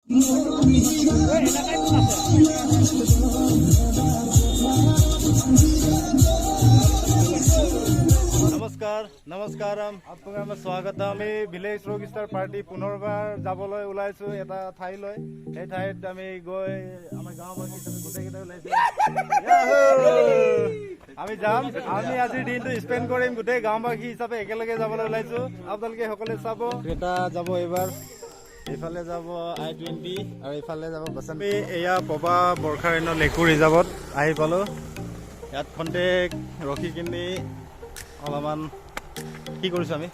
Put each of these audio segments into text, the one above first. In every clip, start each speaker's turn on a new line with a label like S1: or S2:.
S1: নমস্কাৰম আপোনাক স্বাগতম। আমি ভিলেজ ৰক ষ্টাৰ পাৰ্টি পুনৰবাৰ যাবলৈ ওলাইছো এটা ঠাইলৈ। সেই ঠাইত আমি গৈ আমাৰ গাঁওবাসী হিচাপে গোটেইকেইটা ওলাইছো। আমি যাম, আমি আজিৰ দিনটো স্পেণ্ড কৰিম গোটেই গাঁওবাসী হিচাপে একেলগে যাবলৈ ওলাইছো। আপোনালোকে সকলোৱে চাব। ক্ৰেতা যাব এইবাৰ, এইফালে যাব I-20 আৰু এইফালে যাব বাছান্তি। এয়া পবা বৰ্ষাৰণ্য লেকু ৰিজাৰ্ভত আহি পালো। ইয়াত খন্তেক ৰখি কিনি অলপমান কি কৰিছো, আমি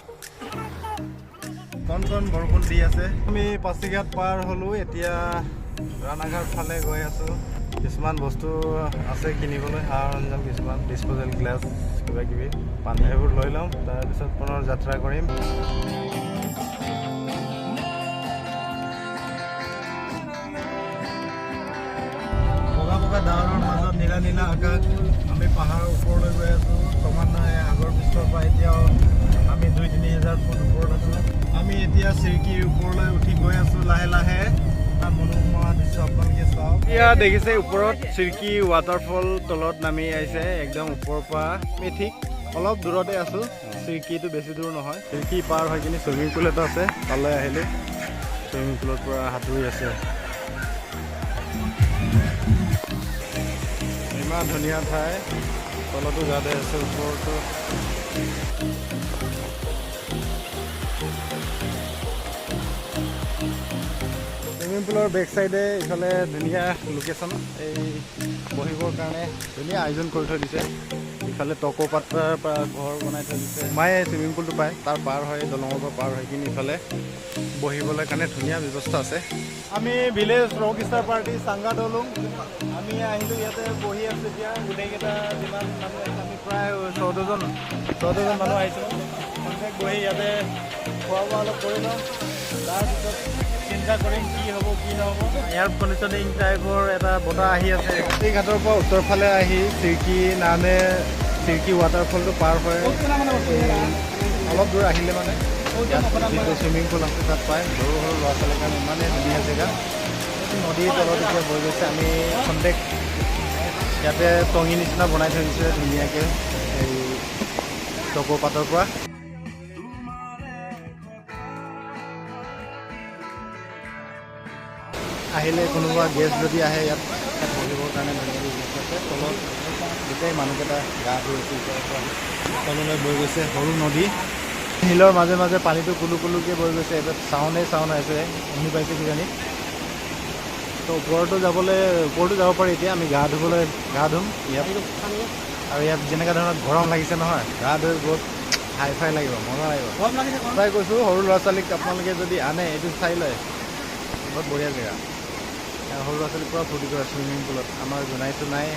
S1: কণ বৰষুণ দি আছে। আমি পাচিঘাট পাৰ হলো, এতিয়া ৰাণাঘাট ফালে গৈ আছো। কিছুমান বস্তু আছে কিনিবলৈ, সা সৰঞ্জাম কিছুমান, ডিছপ'জেল গ্লাছ কিবা কিবি পানী, সেইবোৰ লৈ ল'ম। তাৰপিছত পুনৰ যাত্ৰা কৰিম। বগা ডাৱৰৰ মাজত নীলা নীলা আকাশ। আমি পাহাৰৰ ওপৰলৈ গৈ আছো ক্ৰমান্বয়ে। আগৰ পৃষ্ঠৰ পৰা এতিয়াও আমি 2-3 ফুট ওপৰত আছো। আমি এতিয়া চিৰিকিৰ ওপৰলৈ উঠি গৈ আছো লাহে লাহে। তাৰ মনোমোহা দৃশ্য আপোনালোকে চাওক। এতিয়া দেখিছে ওপৰত চিৰিকি ৱাটাৰফল তলত নামি আহিছে একদম ওপৰৰ পৰা। আমি ঠিক অলপ দূৰতে আছো, চিৰিকিটো বেছি দূৰ নহয়। চিৰিকি পাৰ হৈ কিনি চুইমিং পুল এটা আছে, তালৈ আহিলো। চুইমিং পুলৰ পৰা সাঁতুৰি আছে। ইমান ধুনীয়া ঠাই, তলতো গাতে আছে, ওপৰতো। চুইমিং পুলৰ বেক চাইডে ইফালে ধুনীয়া লোকেশ্যন, এই বহিবৰ কাৰণে ধুনীয়া আয়োজন কৰি থৈ দিছে। ইফালে টকো পাত্ৰাৰ পৰা ঘৰ বনাই থৈ দিছে। মায়ে চুইমিং পুলটো পায়, তাৰ পাৰ হৈ দলঙৰ পৰা পাৰ হৈ কিনি ইফালে বহিবলৈ কাৰণে ধুনীয়া ব্যৱস্থা আছে। আমি ভিলেজ ৰক ষ্টাৰ পাৰ্টি চাংগা দলং, আমি আহিলোঁ ইয়াতে বহি আছোঁ। এতিয়া গোটেইকেইটা যিমান মানুহ আহিছে, আমি প্ৰায় 14জন মানুহ আহিছোঁ। কণ্টেক্ট বহি ইয়াতে খোৱা বোৱা অলপ কৰি লওঁ, তাৰপিছত চিন্তা কৰিম কি হ'ব কি নহ'ব। এয়াৰ কণ্ডিশ্যনিং টাইপৰ এটা বতাহ আহি আছে। এই ঘাটৰ পৰা উত্তৰ ফালে আহি চিৰিকি ৱাটাৰফলটো পাৰ হৈ অলপ দূৰ আহিলে মানে যিটো চুইমিং পুল আছে তাত পায়। সৰু সৰু ল'ৰা ছোৱালীৰ কাৰণে ইমানেই ধুনীয়া জেগা। নদীৰ তলত এতিয়া বৈ গৈছে। আমি খন্তেক ইয়াতে টঙি নিচিনা বনাই থৈ দিছে ধুনীয়াকৈ এই টকো পাতৰ পৰা। আহিলে কোনোবা গেষ্ট যদি আহে ইয়াত বহিবৰ কাৰণে ধুনীয়া ব্যৱস্থা আছে। তলত গোটেই মানুহকেইটা গা ধুই তললৈ বৈ গৈছে সৰু নদী। শিলৰ মাজে মাজে পানীটো কুলু কুলুকৈ বৈ গৈছে। এইবাৰ চাউণ্ড আছে, শুনি পাইছে কিজানি। তো ওপৰতো যাব পাৰি। এতিয়া আমি গা ধুম ইয়াত। আৰু ইয়াত যেনেকুৱা ধৰণৰ গৰম লাগিছে নহয়, গা ধুই বহুত হাই ফাই লাগিব, মজা লাগিব। ট্ৰাই কৈছোঁ, সৰু ল'ৰা ছোৱালীক আপোনালোকে যদি আনে এইটো চাই লয়, বহুত বঢ়িয়া জেগা। সৰু ল'ৰা ছোৱালী পূৰা ফূৰ্তি কৰে চুইমিং পুলত। আমাৰ জোনাইটো নাই।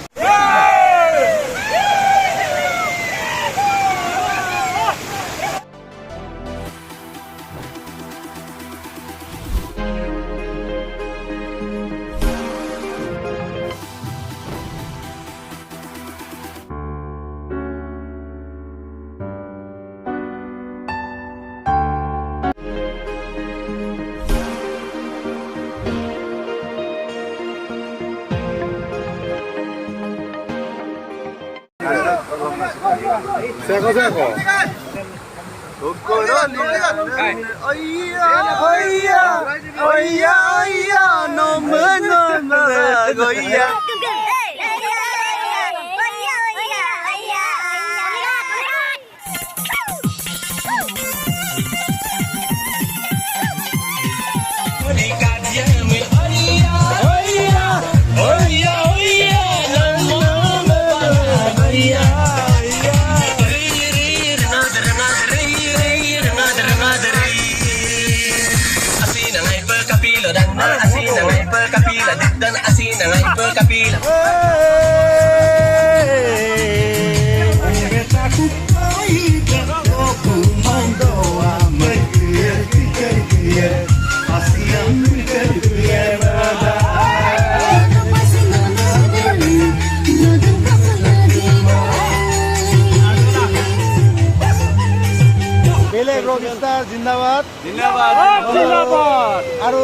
S1: জিন্দাবাদ জিন্দাবাদ জিন্দাবাদ। আৰু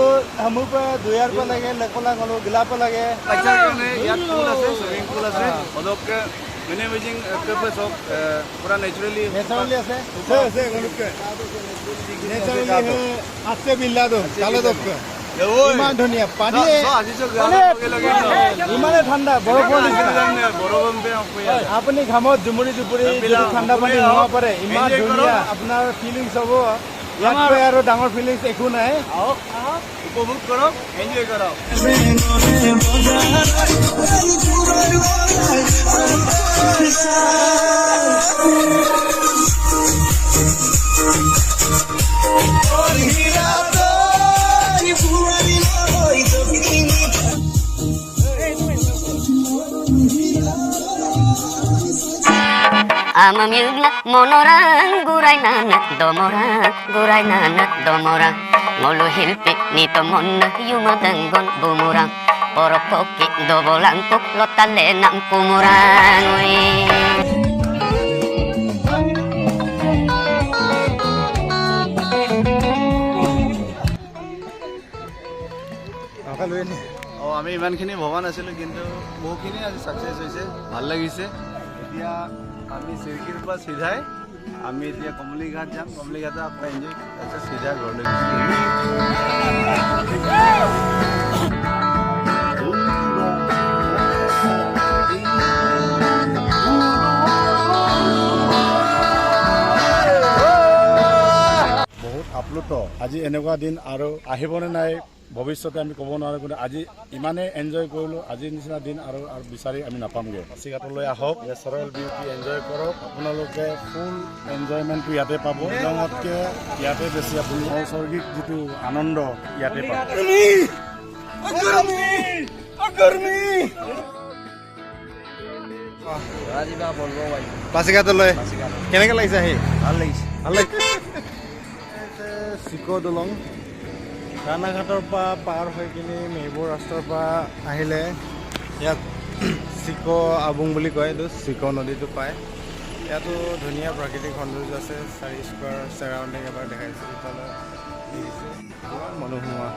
S1: মোৰ পৰা দুয়াৰ পৰা লাগে লেকলা গ'লো গিলাপ লাগে
S2: বাচ্চাৰ কাৰণে ইয়াত পুল আছে চুইমিং পুল আছে অলপকে মিনিমাইজিং পাৰপাছ অফ পুৰা নেচাৰেলি
S1: আছে নেচাৰেলি আছে বিল্লাটো তালে দক্কা ইমান ধুনীয়া পানী ইমানে ঠাণ্ডা বৰফৰ আপুনি ঘামত জুমুৰি জুপুৰি ঠাণ্ডা পানী সোমাব পাৰে ইমান ধুনীয়া আপোনাৰ ফিলিংছ হ'ব ইয়াতকৈ আৰু ডাঙৰ ফিলিংছ একো নাই
S2: উপভোগ কৰক এনজয় কৰক
S3: Amamyugna monorang guray nanak domorang ngolu hilpi nito monna yumadanggon bumurang porokoki dobolangko lotale nam kumurang
S2: আমি ইমানখিনি ভবা নাছিলোঁ কিন্তু বহুখিনি আজি ছাকচেছ হৈছে ভাল লাগিছে এতিয়া আমি চিৰকিৰ পৰা চিধাই আমি এতিয়া কমলিঘাট যাম কমলিঘাটত আপোনাৰ এনজয় তাৰপিছত চিধা ঘৰলৈ
S4: বহুত আপ্লুত আজি এনেকুৱা দিন আৰু আহিবনে নাই ভৱিষ্যতে আমি ক'ব নোৱাৰোঁ কিন্তু আজি ইমানে এনজয় কৰিলোঁ আজিৰ নিচিনা দিন আৰু বিচাৰি আমি নাপামগৈ পাছিঘাটলৈ আহক নেচাৰেল বিউটি এনজয় কৰক আপোনালোকে ফুল এনজয়মেণ্টটো ইয়াতে পাব শ্বিলঙতকৈ ইয়াতে বেছি আপুনি নৈসৰ্গিক যিটো আনন্দ ইয়াতে পাব
S1: পাছিঘাটলৈ কেনেকৈ লাগিছে আহি
S2: ভাল লাগিছে
S1: ভাল লাগিছে চিক দলং ৰাণাঘাটৰ পৰা পাৰ হৈ কিনি মেইবোৰ ৰাস্তাৰ পৰা আহিলে ইয়াত চিক আবুং বুলি কয় এইটো চিক নদীটো পায় ইয়াতো ধুনীয়া প্ৰাকৃতিক সৌন্দৰ্য আছে 4 স্কোৱাৰ চাৰাউণ্ডিং এবাৰ দেখাইছে ইফালে দেখিছে মানুহ সোমোৱা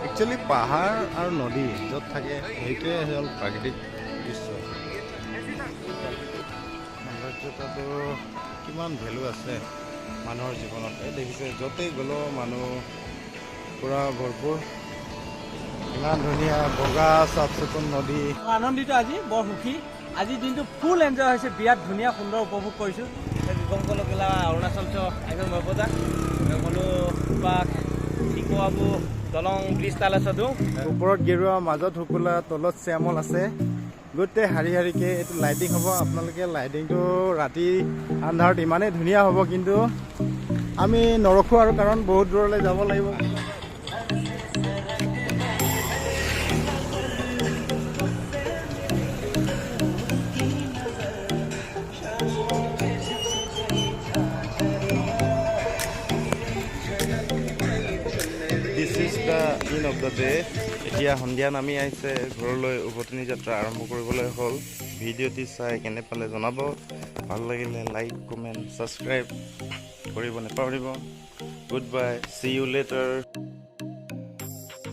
S1: একচুৱেলি পাহাৰ আৰু নদী য'ত থাকে সেইটোৱে হ'ল প্ৰাকৃতিক দৃশ্য সৌন্দৰ্যতাটো কিমান ভেলু আছে মানুহৰ জীৱনত এই দেখিছে য'তেই গ'লেও মানুহ পুৰা ভৰপূৰ ইমান ধুনীয়া বগা চাফ চিকুণ নদী
S5: আনন্দিত আজি বৰ সুখী আজিৰ দিনটো ফুল এনজয় হৈছে বিৰাট ধুনীয়া সুন্দৰ উপভোগ কৰিছোঁ গংগল গেলা অৰুণাচল একদম বজাৰ গলো চিকোৱাবু দলং ব্ৰিজ তালে চদো
S1: ওপৰত গেৰুৱা মাজত শুকুলা তলত শ্যামল আছে গোটেই শাৰী শাৰীকৈ এইটো লাইটিং হ'ব আপোনালোকে লাইটিংটো ৰাতি আন্ধাৰত ইমানেই ধুনীয়া হ'ব কিন্তু আমি নৰখোঁ আৰু কাৰণ বহুত দূৰলৈ যাব লাগিব দিন অফ দ্য ডে এতিয়া সন্ধিয়া নামি আহিছে ঘৰলৈ উভতনি যাত্ৰা আৰম্ভ কৰিবলৈ হ'ল ভিডিঅ'টি চাই কেনে পালে জনাব ভাল লাগিলে লাইক কমেণ্ট ছাবস্ক্ৰাইব কৰিব নাপাহৰিব good bye see you letter